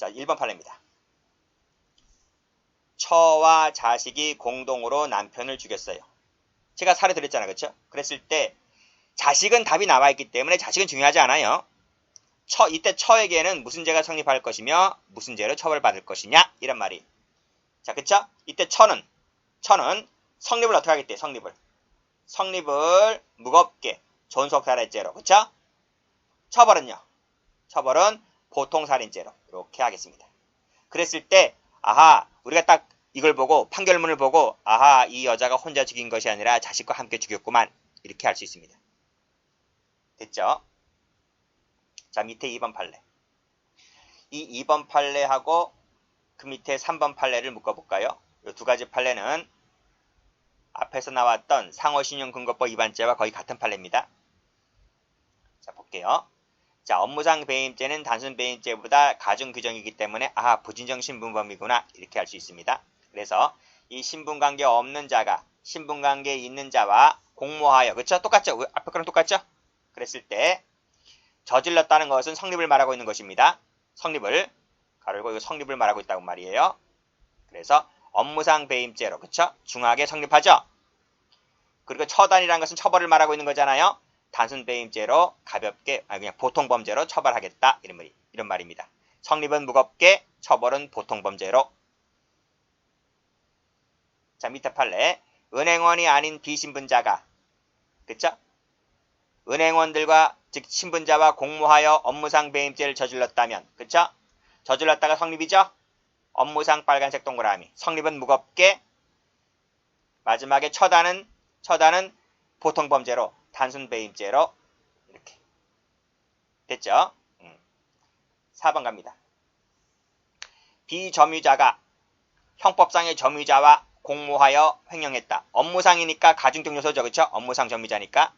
자, 1번 판례입니다. 처와 자식이 공동으로 남편을 죽였어요. 제가 사례 드렸잖아요. 그렇죠? 그랬을 때 자식은 답이 나와 있기 때문에 자식은 중요하지 않아요. 이때 처에게는 무슨 죄가 성립할 것이며 무슨 죄로 처벌받을 것이냐 이런 말이. 자, 그쵸? 이때 처는 성립을 어떻게 하겠대요? 성립을 무겁게 존속살인죄로. 그쵸? 처벌은 보통살인죄로 이렇게 하겠습니다. 그랬을 때 아하, 우리가 딱 이걸 보고 판결문을 보고 아하, 이 여자가 혼자 죽인 것이 아니라 자식과 함께 죽였구만 이렇게 할 수 있습니다. 됐죠? 자, 밑에 2번 판례. 이 2번 판례하고 그 밑에 3번 판례를 묶어볼까요? 이 두 가지 판례는 앞에서 나왔던 상호신용근거법 위반죄와 거의 같은 판례입니다. 자, 볼게요. 자, 업무상 배임죄는 단순 배임죄보다 가중 규정이기 때문에 아하, 부진정 신분범이구나 이렇게 할 수 있습니다. 그래서 이 신분관계 없는 자가 신분관계에 있는 자와 공모하여, 그쵸? 똑같죠? 앞에 거랑 똑같죠? 그랬을 때 저질렀다는 것은 성립을 말하고 있는 것입니다. 성립을 가르고 이거 성립을 말하고 있다고 말이에요. 그래서 업무상 배임죄로, 그쵸? 중하게 성립하죠. 그리고 처단이라는 것은 처벌을 말하고 있는 거잖아요. 단순 배임죄로 가볍게, 그냥 보통범죄로 처벌하겠다 이런 말입니다. 성립은 무겁게, 처벌은 보통범죄로. 자, 밑에 판례. 은행원이 아닌 비신분자가, 그쵸? 은행원들과 즉 신분자와 공모하여 업무상 배임죄를 저질렀다면, 그쵸? 저질렀다가 성립이죠? 업무상 빨간색 동그라미. 성립은 무겁게, 마지막에 처단은 보통범죄로, 단순 배임죄로 이렇게 됐죠? 4번 갑니다. 비점유자가 형법상의 점유자와 공모하여 횡령했다. 업무상이니까 가중적 요소죠. 그쵸? 업무상 점유자니까.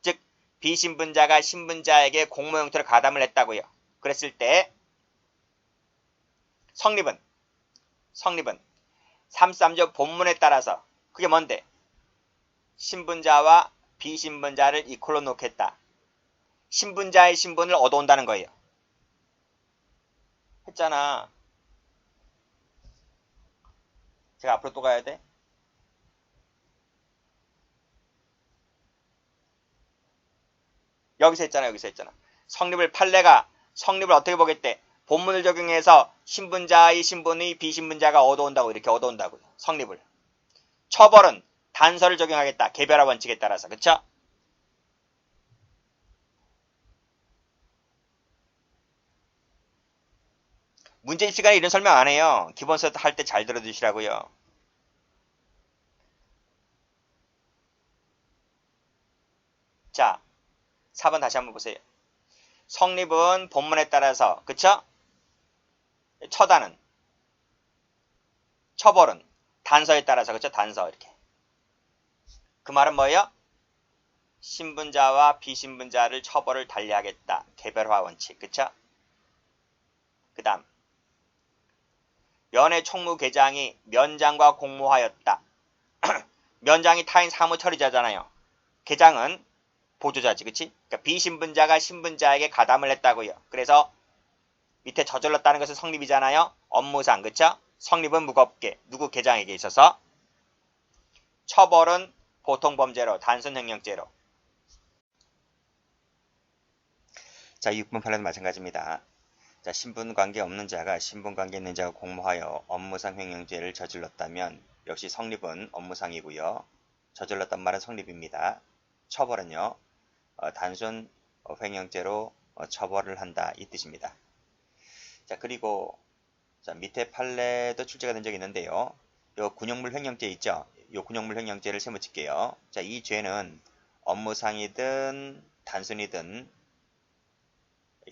즉 비신분자가 신분자에게 공모 형태로 가담을 했다고요. 그랬을 때 성립은 33조 본문에 따라서 그게 뭔데? 신분자와 비신분자를 이퀄로 놓겠다. 신분자의 신분을 얻어온다는 거예요. 했잖아. 제가 앞으로 또 가야 돼? 여기서 했잖아. 판례가 성립을 어떻게 보겠대? 본문을 적용해서 신분자의 신분의 비신분자가 얻어온다고 이렇게 얻어온다고요. 성립을. 처벌은 단서를 적용하겠다. 개별화 원칙에 따라서. 그쵸? 문제집 시간에 이런 설명 안 해요. 기본서 할 때 잘 들어두시라고요. 자, 4번 다시 한번 보세요. 성립은 본문에 따라서, 그쵸? 처벌은 단서에 따라서, 그쵸? 단서, 이렇게. 그 말은 뭐예요? 신분자와 비신분자를 처벌을 달리하겠다. 개별화 원칙, 그쵸? 그 다음. 면회 총무계장이 면장과 공모하였다. 면장이 타인 사무처리자잖아요. 계장은 보조자지, 그치? 그러니까 비신분자가 신분자에게 가담을 했다고요. 그래서 밑에 저질렀다는 것은 성립이잖아요. 업무상, 그쵸? 성립은 무겁게 누구 계장에게 있어서 처벌은 보통범죄로 단순횡령죄로. 자, 6번 판례도 마찬가지입니다. 자, 신분관계 없는 자가 신분관계 있는 자가 공모하여 업무상 횡령죄를 저질렀다면 역시 성립은 업무상이고요. 저질렀단 말은 성립입니다. 처벌은요. 단순 횡령죄로 처벌을 한다 이 뜻입니다. 자, 그리고 자, 밑에 판례도 출제가 된 적이 있는데요. 요 군용물 횡령죄 있죠? 요 군용물 횡령죄를 세무칠게요. 자, 이 죄는 업무상이든 단순이든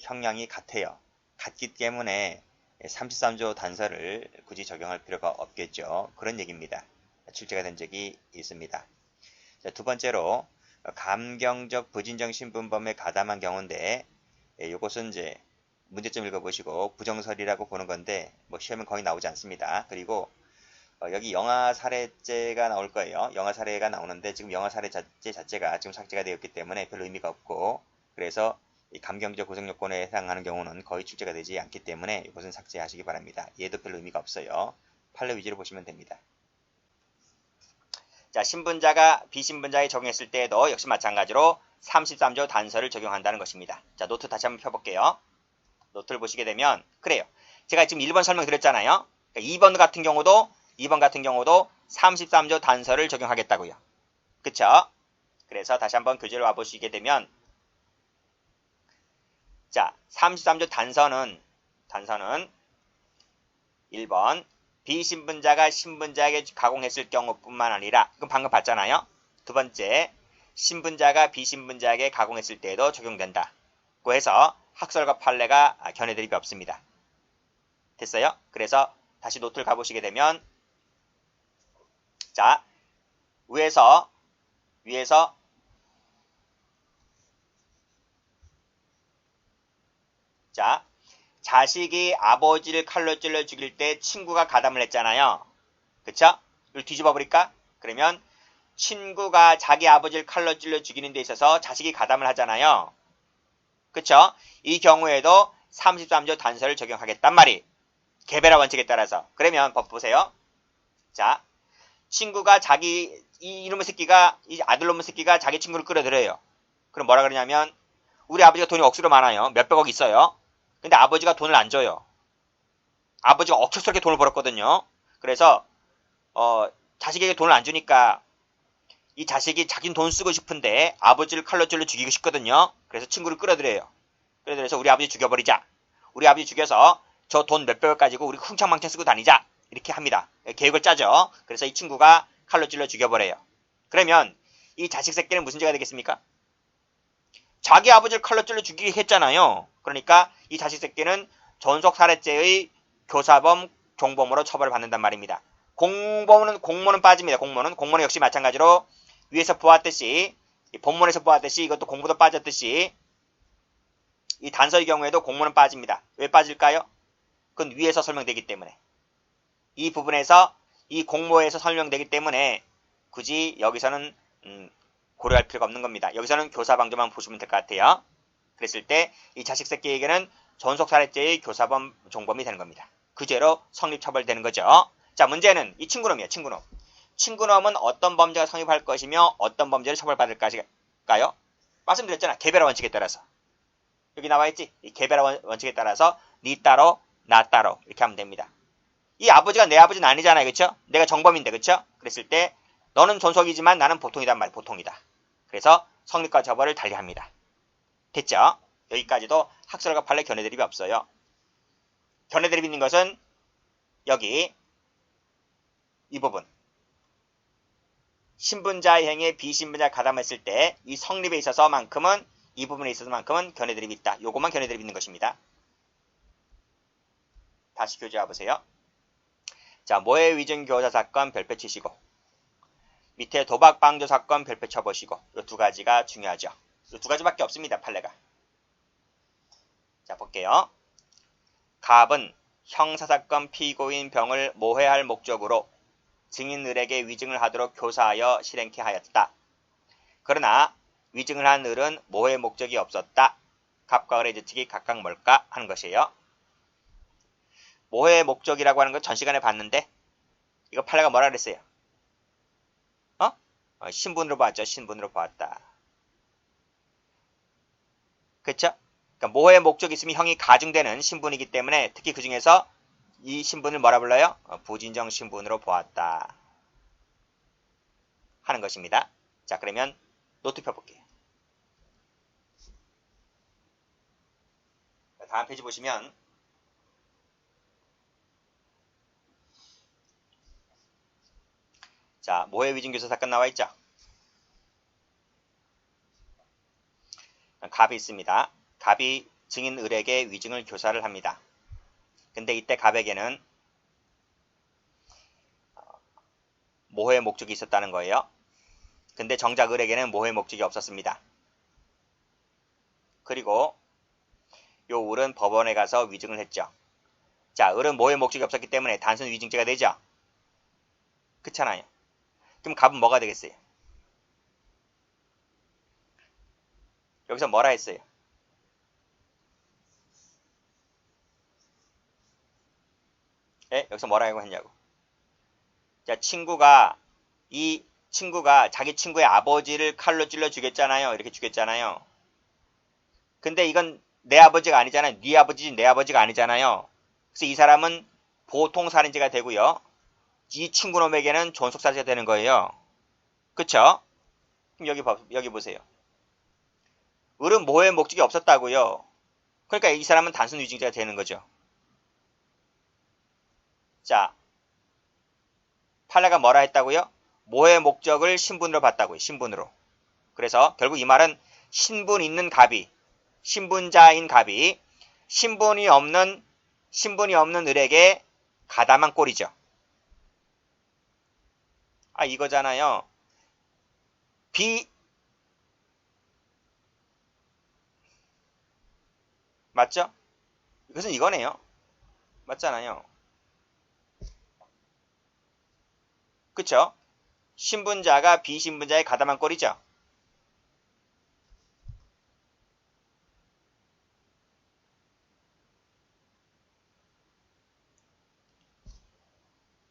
형량이 같아요. 같기 때문에 33조 단서를 굳이 적용할 필요가 없겠죠. 그런 얘기입니다. 출제가 된 적이 있습니다. 자, 두 번째로 감경적 부진정 신분범에 가담한 경우인데 이것은 이제 문제점 읽어보시고 부정설이라고 보는 건데 뭐 시험은 거의 나오지 않습니다. 그리고 여기 영아 살해죄가 나올 거예요. 영아 살해가 나오는데 지금 영아 살해죄 자체가 지금 삭제가 되었기 때문에 별로 의미가 없고 그래서 이 감경적 구성요건에 해당하는 경우는 거의 출제가 되지 않기 때문에 이것은 삭제하시기 바랍니다. 얘도 별 의미가 없어요. 판례 위주로 보시면 됩니다. 자, 신분자가 비신분자에 적용했을 때에도 역시 마찬가지로 33조 단서를 적용한다는 것입니다. 자, 노트 다시 한번 펴볼게요. 노트를 보시게 되면 그래요. 제가 지금 1번 설명드렸잖아요. 그러니까 2번 같은 경우도 33조 단서를 적용하겠다고요. 그쵸? 그래서 다시 한번 교재로 와보시게 되면 자, 33조 단서는 1번 비신분자가 신분자에게 가공했을 경우뿐만 아니라 그럼 방금 봤잖아요. 두 번째 신분자가 비신분자에게 가공했을 때에도 적용된다. 고 해서 학설과 판례가 견해 대립이 없습니다. 됐어요? 그래서 다시 노트를 가보시게 되면 자, 위에서 자, 자식이 아버지를 칼로 찔러 죽일 때 친구가 가담을 했잖아요. 그쵸? 이걸 뒤집어 버릴까? 그러면 친구가 자기 아버지를 칼로 찔러 죽이는 데 있어서 자식이 가담을 하잖아요. 그쵸? 이 경우에도 33조 단서를 적용하겠단 말이. 개별화 원칙에 따라서. 그러면 법 보세요. 자, 친구가 이놈의 새끼가, 이 아들놈의 새끼가 자기 친구를 끌어들여요. 그럼 뭐라 그러냐면, 우리 아버지가 돈이 억수로 많아요. 몇백억 있어요. 근데 아버지가 돈을 안 줘요. 아버지가 억척스럽게 돈을 벌었거든요. 그래서 자식에게 돈을 안 주니까 이 자식이 자기는 돈 쓰고 싶은데 아버지를 칼로 찔러 죽이고 싶거든요. 그래서 친구를 끌어들여요. 그래서 우리 아버지 죽여버리자. 우리 아버지 죽여서 저 돈 몇백억 가지고 우리 흥청망청 쓰고 다니자. 이렇게 합니다. 계획을 짜죠. 그래서 이 친구가 칼로 찔러 죽여버려요. 그러면 이 자식 새끼는 무슨 죄가 되겠습니까? 자기 아버지를 칼로 찔러 죽이게 했잖아요. 그러니까 이 자식 새끼는 전속살해죄의 교사범, 종범으로 처벌을 받는단 말입니다. 공모는 빠집니다. 공모는 역시 마찬가지로 위에서 보았듯이 본문에서 보았듯이 이것도 공부도 빠졌듯이 이 단서의 경우에도 공모는 빠집니다. 왜 빠질까요? 그건 위에서 설명되기 때문에 이 부분에서 이 공모에서 설명되기 때문에 굳이 여기서는 고려할 필요가 없는 겁니다. 여기서는 교사방조만 보시면 될 것 같아요. 그랬을 때 이 자식 새끼에게는 전속살해죄의 교사범, 종범이 되는 겁니다. 그 죄로 성립처벌되는 거죠. 자, 문제는 이 친구놈이에요. 친구놈. 친구놈은 어떤 범죄가 성립할 것이며 어떤 범죄를 처벌받을까요? 말씀드렸잖아. 개별화 원칙에 따라서. 여기 나와있지? 이 개별화 원칙에 따라서 니 따로 나 따로 이렇게 하면 됩니다. 이 아버지가 내 아버지는 아니잖아요. 그쵸? 내가 정범인데 그쵸? 그랬을 때 너는 존속이지만 나는 보통이단 말이야. 보통이다. 그래서 성립과 처벌을 달리합니다. 됐죠? 여기까지도 학설과 판례 견해 대립이 없어요. 견해 대립 있는 것은 여기 이 부분. 신분자의 행위에 비신분자가 가담했을 때 이 성립에 있어서만큼은 이 부분에 있어서만큼은 견해 대립이 있다. 요것만 견해 대립 있는 것입니다. 다시 교재 와보세요. 자, 모해 위증 교사 사건 별표 치시고 밑에 도박 방조 사건 별표 쳐보시고 이 두 가지가 중요하죠. 이 두 가지밖에 없습니다. 판례가. 자, 볼게요. 갑은 형사사건 피고인 병을 모해할 목적으로 증인을에게 위증을 하도록 교사하여 실행케 하였다. 그러나 위증을 한 을은 모해 목적이 없었다. 갑과 을의 지칙이 각각 뭘까 하는 것이에요. 모해 목적이라고 하는 건 전 시간에 봤는데 이거 판례가 뭐라 그랬어요? 신분으로 봤죠. 신분으로 봤다. 그쵸? 그러니까 모해 목적이 있으면 형이 가중되는 신분이기 때문에 특히 그 중에서 이 신분을 뭐라 불러요? 부진정 신분으로 보았다 하는 것입니다. 자, 그러면 노트 펴볼게요. 다음 페이지 보시면 자, 모해 위증 교사 사건 나와 있죠? 갑이 있습니다. 갑이 증인 을에게 위증을 교사를 합니다. 근데 이때 갑에게는 모해 목적이 있었다는 거예요. 근데 정작 을에게는 모해 목적이 없었습니다. 그리고 요 을은 법원에 가서 위증을 했죠. 자, 을은 모해 목적이 없었기 때문에 단순 위증죄가 되죠. 그렇잖아요. 그럼 갑은 뭐가 되겠어요? 여기서 뭐라 했어요? 예? 여기서 뭐라고 했냐고. 자, 이 친구가 자기 친구의 아버지를 칼로 찔러 죽였잖아요. 이렇게 죽였잖아요. 근데 이건 내 아버지가 아니잖아요. 네 아버지지 내 아버지가 아니잖아요. 그래서 이 사람은 보통 살인죄가 되고요. 이 친구놈에게는 존속살인죄가 되는 거예요. 그쵸? 그럼 여기 보세요. 을은 모해 목적이 없었다고요. 그러니까 이 사람은 단순 위증죄가 되는 거죠. 자, 판례가 뭐라 했다고요? 모해 목적을 신분으로 봤다고요. 신분으로. 그래서 결국 이 말은 신분 있는 갑이, 신분자인 갑이 신분이 없는 을에게 가담한 꼴이죠. 아, 이거잖아요. 맞죠? 이것은 이거네요. 맞잖아요. 그쵸? 신분자가 비신분자에 가담한 꼴이죠.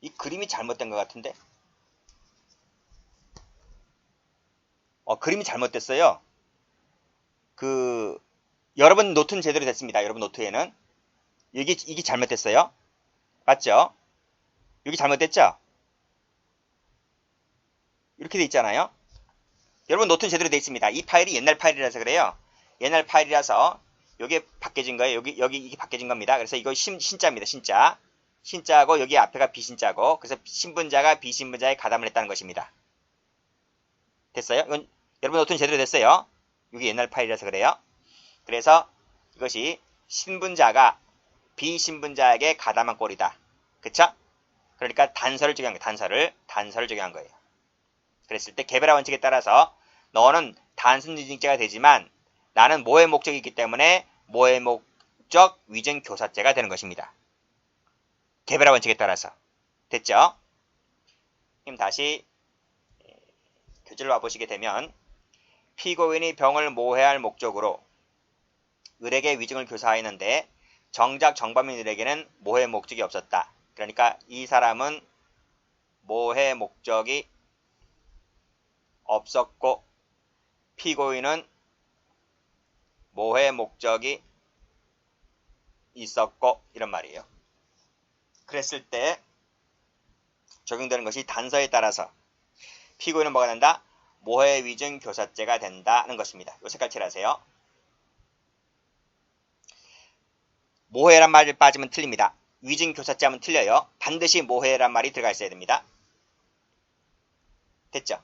이 그림이 잘못된 것 같은데? 그림이 잘못됐어요. 여러분 노트는 제대로 됐습니다. 여러분 노트에는. 이게 잘못됐어요. 맞죠? 여기 잘못됐죠? 이렇게 돼 있잖아요. 여러분 노트는 제대로 돼 있습니다. 이 파일이 옛날 파일이라서 그래요. 옛날 파일이라서 여기 바뀌어진 거예요. 여기 이게 바뀌어진 겁니다. 그래서 이거 신자입니다. 신자. 신자고 여기 앞에가 비신자고 그래서 신분자가 비신분자에 가담을 했다는 것입니다. 됐어요? 이건 여러분 노트는 제대로 됐어요. 여기 옛날 파일이라서 그래요. 그래서 이것이 신분자가 비신분자에게 가담한 꼴이다. 그쵸? 그러니까 단서를 적용한 거예요. 단서를 적용한 거예요. 그랬을 때 개별화 원칙에 따라서 너는 단순 위증죄가 되지만 나는 모해 목적이 있기 때문에 모해 목적 위증 교사죄가 되는 것입니다. 개별화 원칙에 따라서. 됐죠? 그럼 다시 교재를 와보시게 되면 피고인이 병을 모해할 목적으로 을에게 위증을 교사하였는데 정작 정범인 을에게는 모해 목적이 없었다. 그러니까 이 사람은 모해 목적이 없었고 피고인은 모해 목적이 있었고 이런 말이에요. 그랬을 때 적용되는 것이 단서에 따라서 피고인은 뭐가 된다? 모해 위증 교사죄가 된다는 것입니다. 이 색깔 칠하세요. 모해란 말이 빠지면 틀립니다. 위증 교사죄 하면 틀려요. 반드시 모해란 말이 들어가 있어야 됩니다. 됐죠?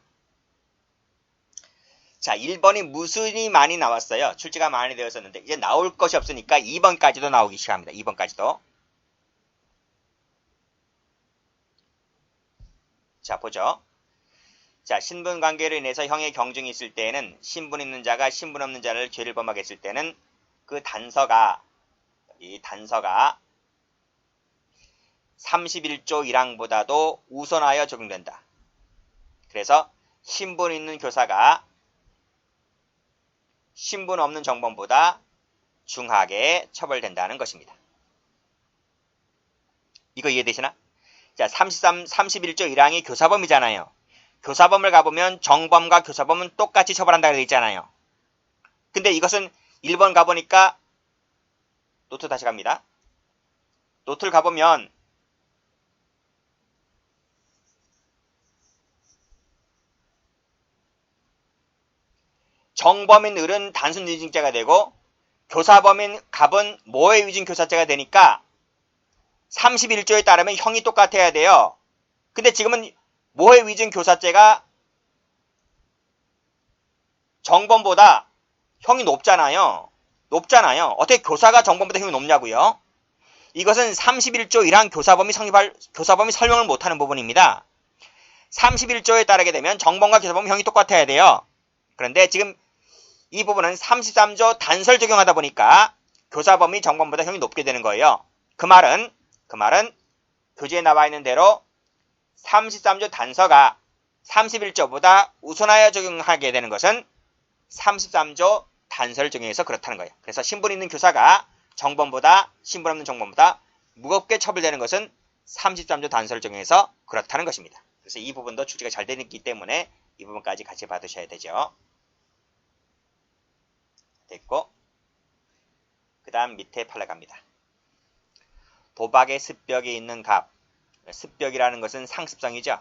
자, 1번이 무슨이 많이 나왔어요. 출제가 많이 되었었는데 이제 나올 것이 없으니까 2번까지도 나오기 시작합니다. 2번까지도. 자, 보죠. 자, 신분관계로 인해서 형의 경중이 있을 때에는 신분 있는 자가 신분 없는 자를 죄를 범하게 했을 때는 그 단서가 이 단서가 31조 1항보다도 우선하여 적용된다. 그래서 신분 있는 교사가 신분 없는 정범보다 중하게 처벌된다는 것입니다. 이거 이해되시나? 자, 31조 1항이 교사범이잖아요. 교사범을 가보면 정범과 교사범은 똑같이 처벌한다고 되어 있잖아요. 근데 이것은 1번 가보니까 노트 다시 갑니다. 노트를 가보면 정범인 을은 단순 위증죄가 되고 교사범인 갑은 모해 위증 교사죄가 되니까 31조에 따르면 형이 똑같아야 돼요. 근데 지금은 모해 위증 교사죄가 정범보다 형이 높잖아요. 어떻게 교사가 정범보다 형이 높냐고요? 이것은 31조 1항 교사범이 설명을 못하는 부분입니다. 31조에 따르게 되면 정범과 교사범 형이 똑같아야 돼요. 그런데 지금 이 부분은 33조 단설 적용하다 보니까 교사범이 정범보다 형이 높게 되는 거예요. 그 말은 교재에 나와 있는 대로 33조 단서가 31조보다 우선하여 적용하게 되는 것은 33조 단서를 적용해서 그렇다는 거예요. 그래서 신분 있는 교사가 신분 없는 정범보다 무겁게 처벌되는 것은 33조 단서를 적용해서 그렇다는 것입니다. 그래서 이 부분도 출제가 잘 되기 때문에 이 부분까지 같이 받으셔야 되죠. 됐고, 그 다음 밑에 판례 갑니다. 도박의 습벽에 있는 값. 습벽이라는 것은 상습성이죠.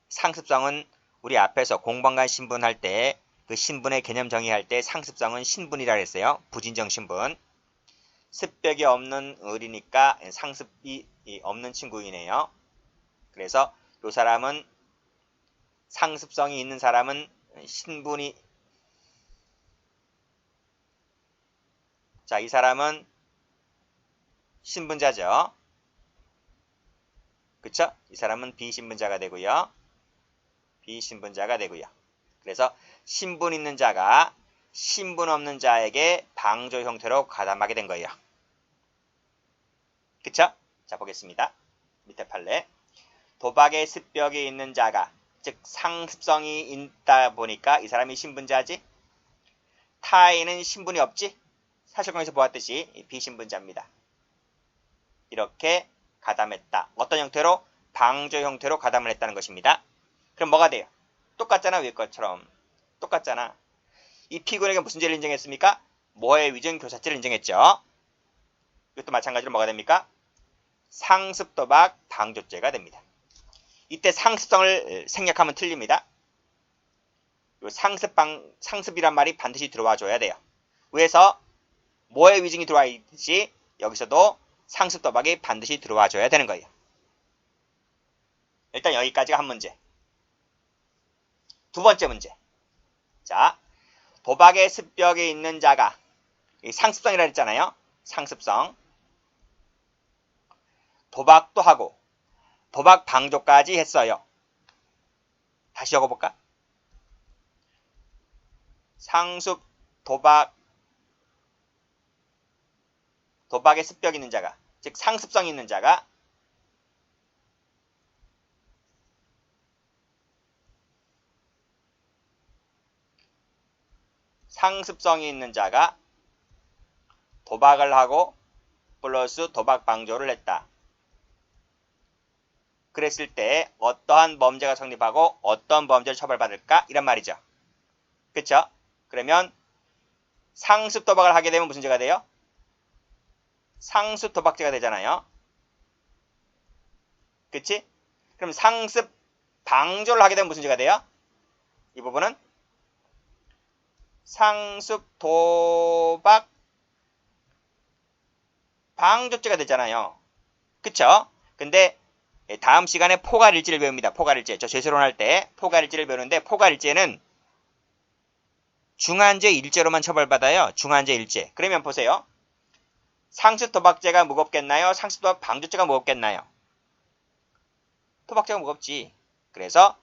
상습성은 우리 앞에서 공방간 신분할 때 그 신분의 개념 정의할 때 상습성은 신분이라 했어요. 부진정 신분. 습벽이 없는 을이니까 상습이 없는 친구이네요. 그래서 이 사람은 상습성이 있는 사람은 신분이 자, 이 사람은 신분자죠. 그쵸? 이 사람은 비신분자가 되고요. 비신분자가 되고요. 그래서 신분 있는 자가 신분 없는 자에게 방조 형태로 가담하게 된 거예요. 그쵸? 자, 보겠습니다. 밑에 판례. 도박의 습벽에 있는 자가, 즉 상습성이 있다 보니까 이 사람이 신분자지. 타인은 신분이 없지. 사실관계에서 보았듯이 비신분자입니다. 이렇게 가담했다. 어떤 형태로? 방조 형태로 가담을 했다는 것입니다. 그럼 뭐가 돼요? 똑같잖아, 위에 것처럼. 똑같잖아. 이 피고인에게 무슨 죄를 인정했습니까? 모해 위증 교사죄를 인정했죠. 이것도 마찬가지로 뭐가 됩니까? 상습도박 방조죄가 됩니다. 이때 상습성을 생략하면 틀립니다. 상습이란 말이 반드시 들어와 줘야 돼요. 위에서 모해 위증이 들어와 있듯이 여기서도 상습도박이 반드시 들어와 줘야 되는 거예요. 일단 여기까지가 한 문제. 두 번째 문제. 자, 도박의 습벽에 있는 자가 상습성이라 했잖아요. 상습성. 도박도 하고 도박 방조까지 했어요. 다시 적어볼까? 상습 도박의 습벽이 있는 자가, 즉 상습성이 있는 자가 상습성이 있는 자가 도박을 하고 플러스 도박 방조를 했다. 그랬을 때 어떠한 범죄가 성립하고 어떤 범죄를 처벌받을까? 이란 말이죠. 그쵸? 그러면 상습 도박을 하게 되면 무슨 죄가 돼요? 상습 도박죄가 되잖아요. 그치? 그럼 상습 방조를 하게 되면 무슨 죄가 돼요? 이 부분은 상습 도박 방조죄가 되잖아요. 그쵸? 근데 다음 시간에 포괄일죄를 배웁니다. 포괄일죄. 저 죄수론 할 때 포괄일죄를 배우는데 포괄일죄는 중한죄 일죄로만 처벌받아요. 중한죄 일죄. 그러면 보세요. 상습 도박죄가 무겁겠나요? 상습 도박 방조죄가 무겁겠나요? 도박죄가 무겁지. 그래서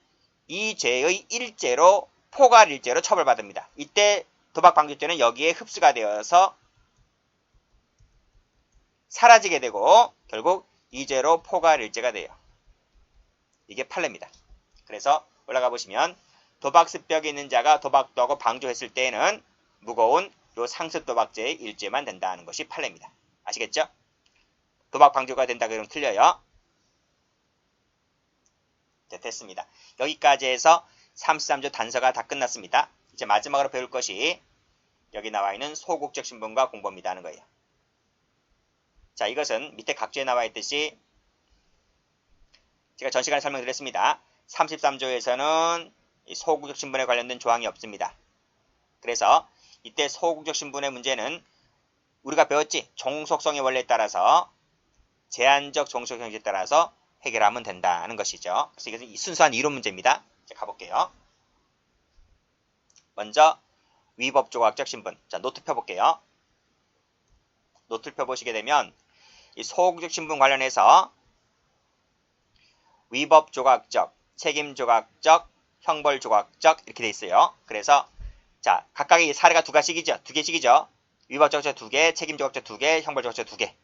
이 죄의 일죄로 포괄일죄로 처벌받습니다. 이때 도박 방조죄는 여기에 흡수가 되어서 사라지게 되고 결국 이 죄로 포괄일죄가 돼요. 이게 판례입니다. 그래서 올라가 보시면 도박 습벽에 있는 자가 도박도 하고 방조했을 때에는 무거운 요 상습 도박죄의 일죄만 된다는 것이 판례입니다. 아시겠죠? 도박 방조가 된다 그러면 틀려요. 네, 됐습니다. 여기까지 해서 33조 단서가 다 끝났습니다. 이제 마지막으로 배울 것이 여기 나와 있는 소국적 신분과 공범이다 하는 거예요. 자, 이것은 밑에 각주에 나와 있듯이 제가 전 시간에 설명드렸습니다. 33조에서는 소국적 신분에 관련된 조항이 없습니다. 그래서 이때 소국적 신분의 문제는 우리가 배웠지? 종속성의 원리에 따라서 제한적 종속 형식에 따라서 해결하면 된다는 것이죠. 그래서 이것은 순수한 이론 문제입니다. 이제 가볼게요. 먼저 위법조각적 신분. 자, 노트 펴볼게요. 노트를 펴보시게 되면 이 소국적 신분 관련해서 위법조각적, 책임조각적, 형벌조각적 이렇게 돼 있어요. 그래서 자, 각각의 사례가 두 개씩이죠. 위법조각적 2개, 책임조각적 2개, 형벌조각적 2개.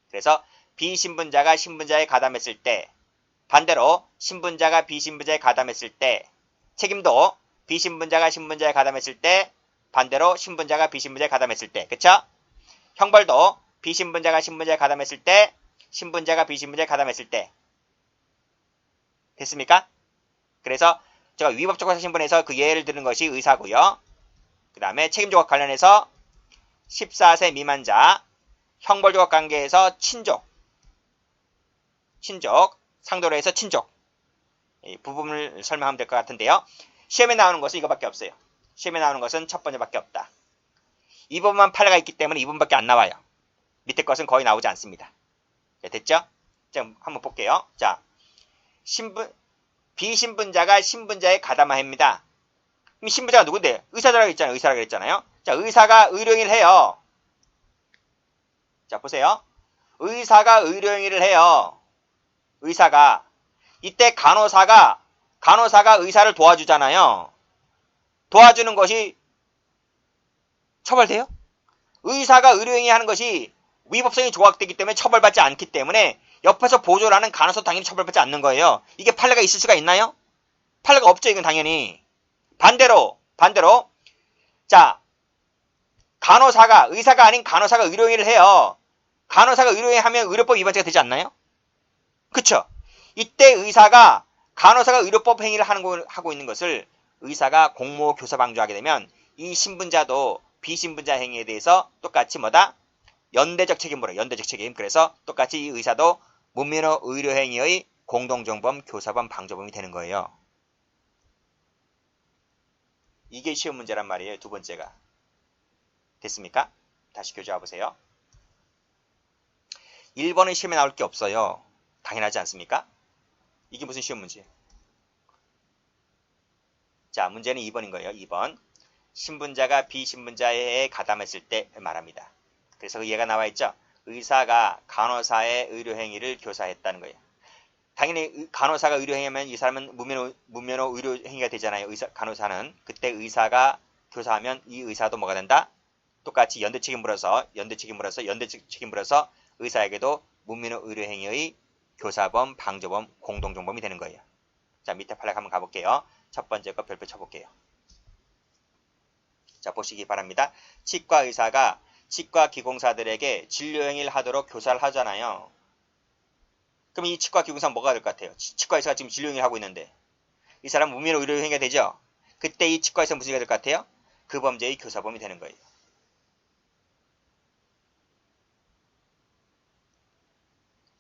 그래서 비신분자가 신분자에 가담했을 때 반대로 신분자가 비신분자에 가담했을 때 책임도 비신분자가 신분자에 가담했을 때 반대로 신분자가 비신분자에 가담했을 때 그쵸? 형벌도 비신분자가 신분자에 가담했을 때, 신분자가 비신분자에 가담했을 때. 됐습니까? 그래서 제가 위법적 신분에서 그 예를 드는 것이 의사고요. 그 다음에 책임조각 관련해서 14세 미만자, 형벌조각 관계에서 친족, 상도로 해서 친족. 이 부분을 설명하면 될 것 같은데요. 시험에 나오는 것은 이거밖에 없어요. 시험에 나오는 것은 첫 번째밖에 없다. 이 부분만 판례가 있기 때문에 이 부분밖에 안 나와요. 밑에 것은 거의 나오지 않습니다. 네, 됐죠? 자, 한번 볼게요. 자, 비신분자가 신분자에 가담합니다. 그럼 신분자가 누군데? 의사라고 했잖아요. 의사라고 했잖아요. 자, 의사가 의료행위를 해요. 자, 보세요. 의사가 의료행위를 해요. 의사가. 이때 간호사가 의사를 도와주잖아요. 도와주는 것이 처벌돼요? 의사가 의료행위 하는 것이 위법성이 조각되기 때문에 처벌받지 않기 때문에 옆에서 보조를 하는 간호사 당연히 처벌받지 않는 거예요. 이게 판례가 있을 수가 있나요? 판례가 없죠. 이건 당연히. 반대로 자, 의사가 아닌 간호사가 의료행위를 해요. 간호사가 의료행위 하면 의료법 위반죄가 되지 않나요? 그쵸? 이때 간호사가 의료법 행위를 하고 있는 것을 의사가 공모 교사 방조하게 되면 이 신분자도 비신분자 행위에 대해서 똑같이 뭐다? 연대적 책임. 그래서 똑같이 이 의사도 문민호 의료행위의 공동정범, 교사범, 방조범이 되는 거예요. 이게 시험 문제란 말이에요. 두 번째가. 됐습니까? 다시 교재 와보세요. 1번은 시험에 나올 게 없어요. 당연하지 않습니까? 이게 무슨 시험 문제예요? 자, 문제는 2번인 거예요. 2번. 신분자가 비신분자에 가담했을 때 말합니다. 그래서 그 예가 나와 있죠. 의사가 간호사의 의료행위를 교사했다는 거예요. 당연히 간호사가 의료행위하면 이 사람은 문면허 의료행위가 되잖아요. 간호사는. 그때 의사가 교사하면 이 의사도 뭐가 된다? 똑같이 연대 책임 물어서 의사에게도 문면허 의료행위의 교사범, 방조범, 공동정범이 되는 거예요. 자, 밑에 판례 한번 가볼게요. 첫 번째 거 별표 쳐볼게요. 자, 보시기 바랍니다. 치과 의사가 치과 기공사들에게 진료행위를 하도록 교사를 하잖아요. 그럼 이 치과 기공사는 뭐가 될 것 같아요? 치과 의사가 지금 진료행위를 하고 있는데 이 사람은 문민호 의료행위가 되죠? 그때 이 치과 의사는 무슨 일이 될 것 같아요? 그 범죄의 교사범이 되는 거예요.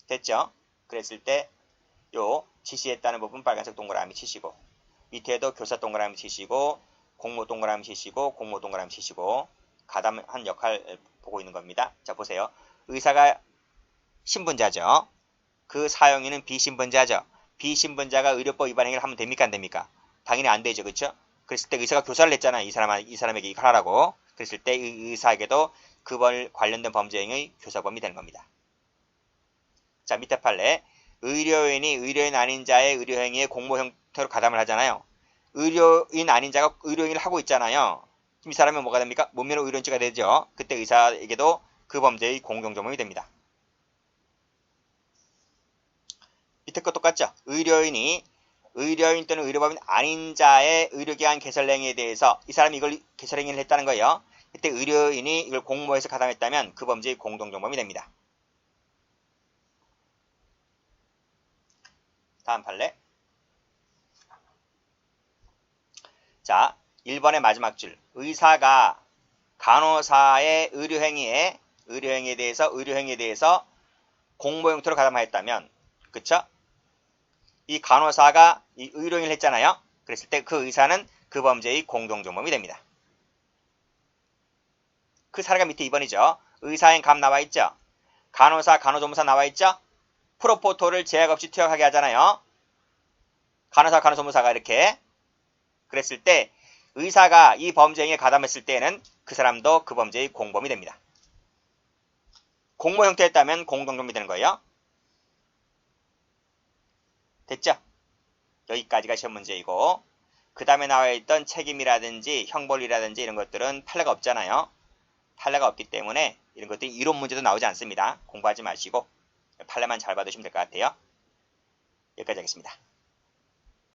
됐죠? 그랬을 때 요 지시했다는 부분 빨간색 동그라미 치시고 밑에도 교사 동그라미 치시고 공모 동그라미 치시고 공모 동그라미 치시고 가담한 역할 보고 있는 겁니다. 자, 보세요. 의사가 신분자죠. 그 사용인은 비신분자죠. 비신분자가 의료법 위반 행위를 하면 됩니까? 안 됩니까? 당연히 안 되죠. 그렇죠? 그랬을 때 의사가 교사를 했잖아요. 이 사람에게 이걸 하라고. 그랬을 때 의사에게도 그 관련된 범죄 행위의 교사범이 되는 겁니다. 자, 밑에 판례. 의료인이 의료인 아닌 자의 의료행위에 공모 형태로 가담을 하잖아요. 의료인 아닌 자가 의료행위를 하고 있잖아요. 그럼 이 사람은 뭐가 됩니까? 문민호 의료인죄가 되죠. 그때 의사에게도 그 범죄의 공동정범이 됩니다. 밑에 거 똑같죠? 의료인 또는 의료법인 아닌 자의 의료기관 개설행위에 대해서 이 사람이 이걸 개설행위를 했다는 거예요. 그때 의료인이 이걸 공모해서 가담했다면 그 범죄의 공동정범이 됩니다. 다음 판례. 자, 1번의 마지막 줄. 의사가 간호사의 의료행위에 대해서 공모 형태로 가담하였다면, 그쵸? 이 간호사가 이 의료행위를 했잖아요. 그랬을 때 그 의사는 그 범죄의 공동정범이 됩니다. 그 사례가 밑에 2번이죠. 의사행 감 나와 있죠. 간호사, 간호조무사 나와 있죠. 프로포토를 제약 없이 투약하게 하잖아요. 간호사, 간호조무사가 이렇게. 그랬을 때 의사가 이 범죄행위에 가담했을 때에는 그 사람도 그 범죄의 공범이 됩니다. 공모 형태였다면 공동정범이 되는 거예요. 됐죠? 여기까지가 시험 문제이고 그 다음에 나와 있던 책임이라든지 형벌이라든지 이런 것들은 판례가 없잖아요. 판례가 없기 때문에 이런 것들이 이론 문제도 나오지 않습니다. 공부하지 마시고 판례만 잘 받으시면 될 것 같아요. 여기까지 하겠습니다.